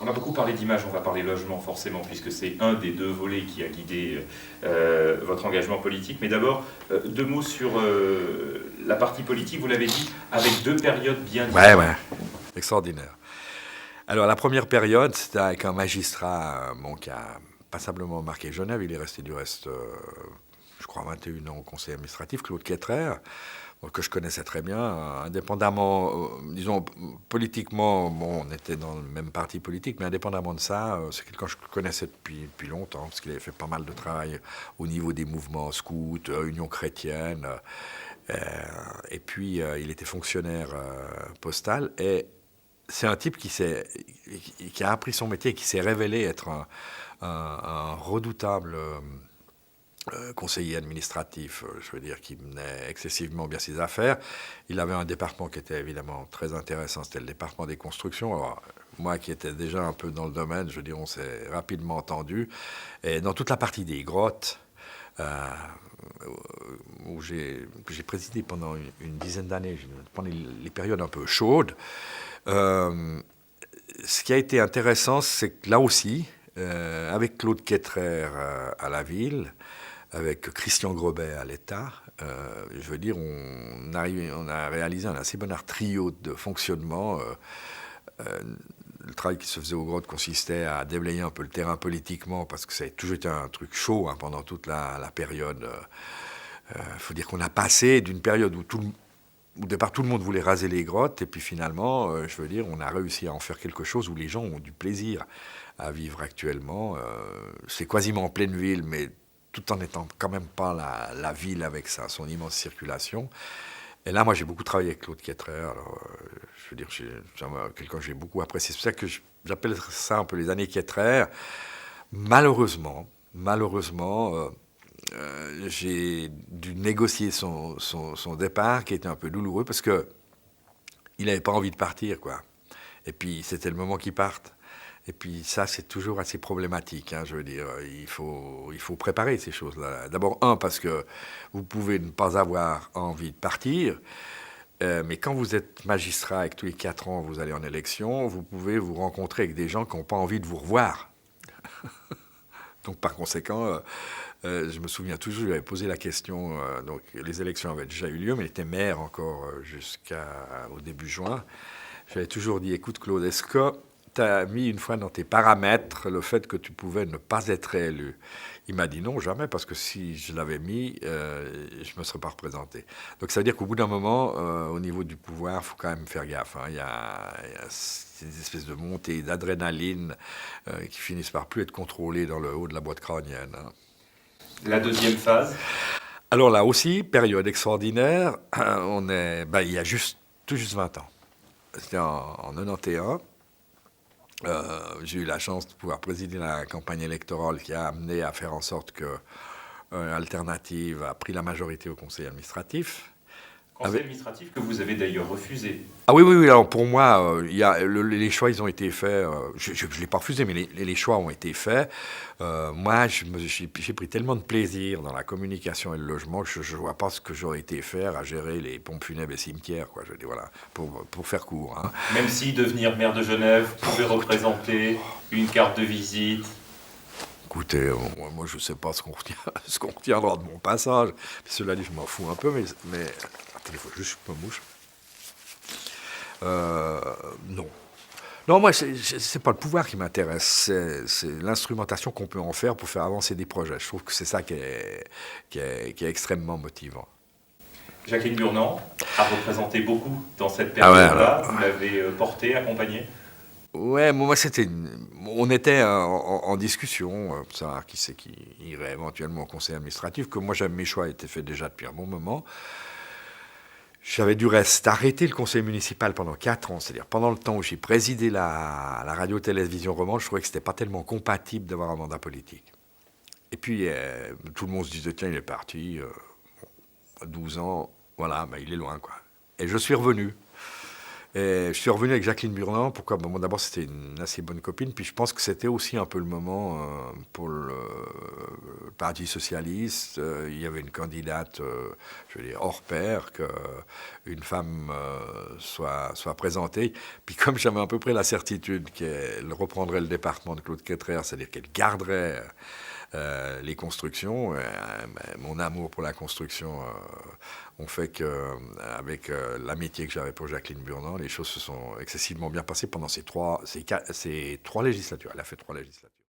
On a beaucoup parlé d'image, on va parler logement forcément, puisque c'est un des deux volets qui a guidé votre engagement politique. Mais d'abord, deux mots sur la partie politique, vous l'avez dit, avec deux périodes bien différentes. Ouais, extraordinaire. Alors la première période, c'était avec un magistrat qui a passablement marqué Genève. Il est resté du reste, je crois, 21 ans au conseil administratif, Claude Quetrer, que je connaissais très bien, indépendamment, disons, politiquement, bon, on était dans le même parti politique, mais indépendamment de ça, c'est quelqu'un que je connaissais depuis longtemps, parce qu'il avait fait pas mal de travail au niveau des mouvements scouts, Union chrétienne, et puis il était fonctionnaire postal, et c'est un type qui a appris son métier et qui s'est révélé être un redoutable conseiller administratif, je veux dire, qui menait excessivement bien ses affaires. Il avait un département qui était évidemment très intéressant, c'était le département des constructions. Alors, moi qui étais déjà un peu dans le domaine, je veux dire, on s'est rapidement entendu. Et dans toute la partie des grottes, où j'ai présidé pendant une dizaine d'années, pendant les périodes un peu chaudes, ce qui a été intéressant, c'est que là aussi, avec Claude Quetrer à la ville, avec Christian Grobet à l'État, je veux dire, on a réalisé un assez bon trio de fonctionnement. Le travail qui se faisait aux grottes consistait à déblayer un peu le terrain politiquement, parce que ça a toujours été un truc chaud pendant toute la période. Faut dire qu'on a passé d'une période où au départ, tout le monde voulait raser les grottes, et puis finalement, je veux dire, on a réussi à en faire quelque chose où les gens ont du plaisir à vivre actuellement. C'est quasiment en pleine ville, mais tout en n'étant quand même pas la ville avec son immense circulation. Et là, moi, j'ai beaucoup travaillé avec Claude Quetrer. Alors, je veux dire, c'est quelqu'un que j'ai beaucoup apprécié. C'est pour ça que j'appelle ça un peu les années Quetrer. Malheureusement, j'ai dû négocier son départ, qui était un peu douloureux, parce que il n'avait pas envie de partir, quoi. Et puis, c'était le moment qu'il parte. Et puis, ça, c'est toujours assez problématique, je veux dire. Il faut préparer ces choses-là. D'abord, parce que vous pouvez ne pas avoir envie de partir, mais quand vous êtes magistrat et que tous les 4 ans, vous allez en élection, vous pouvez vous rencontrer avec des gens qui n'ont pas envie de vous revoir. Donc, par conséquent, je me souviens toujours, je lui avais posé la question, donc les élections avaient déjà eu lieu, mais il était maire encore jusqu'au début juin. J'avais toujours dit, écoute Claude, est-ce que tu as mis une fois dans tes paramètres le fait que tu pouvais ne pas être élu? Il m'a dit non, jamais, parce que si je l'avais mis, je ne me serais pas représenté. Donc ça veut dire qu'au bout d'un moment, au niveau du pouvoir, il faut quand même faire gaffe. Il y a des espèces de montées d'adrénaline qui finissent par plus être contrôlées dans le haut de la boîte crânienne. La deuxième phase. Alors là aussi, période extraordinaire, il y a tout juste 20 ans. C'était en 91. J'ai eu la chance de pouvoir présider la campagne électorale qui a amené à faire en sorte que Alternative a pris la majorité au conseil administratif. Conseil administratif que vous avez d'ailleurs refusé. Ah oui, oui, oui. Alors pour moi, les choix, ils ont été faits. Je ne l'ai pas refusé, mais les choix ont été faits. Moi, j'ai pris tellement de plaisir dans la communication et le logement que je ne vois pas ce que j'aurais été faire à gérer les pompes funèbres et cimetières, quoi. Je dis, voilà, pour faire court. Même si devenir maire de Genève pouvait représenter une carte de visite. Écoutez, moi je ne sais pas ce qu'on retiendra de mon passage. Cela dit, je m'en fous un peu, mais attendez, il faut juste que je me mouche. Non. Non, moi, c'est pas le pouvoir qui m'intéresse, c'est l'instrumentation qu'on peut en faire pour faire avancer des projets. Je trouve que c'est ça qui est extrêmement motivant. Jacqueline Burnand a représenté beaucoup dans cette période-là. Vous l'avez porté, accompagné. Ouais, moi on était en discussion, pour savoir qui c'est qui irait éventuellement au conseil administratif, que moi mes choix étaient faits déjà depuis un bon moment. J'avais du reste arrêté le conseil municipal pendant 4 ans, c'est-à-dire pendant le temps où j'ai présidé la radio-télévision romande, je trouvais que c'était pas tellement compatible d'avoir un mandat politique. Et puis tout le monde se disait, tiens, il est parti, 12 ans, voilà, il est loin, quoi. Et je suis revenu. Et je suis revenu avec Jacqueline Burnand. Pourquoi? Bon, d'abord, c'était une assez bonne copine. Puis je pense que c'était aussi un peu le moment pour le Parti socialiste. Il y avait une candidate, je veux dire, hors pair, qu'une femme soit présentée. Puis comme j'avais à peu près la certitude qu'elle reprendrait le département de Claude Quetrer, c'est-à-dire qu'elle garderait les constructions, mon amour pour la construction ont fait que, avec l'amitié que j'avais pour Jacqueline Burnand, les choses se sont excessivement bien passées pendant ces trois législatures. Elle a fait 3 législatures.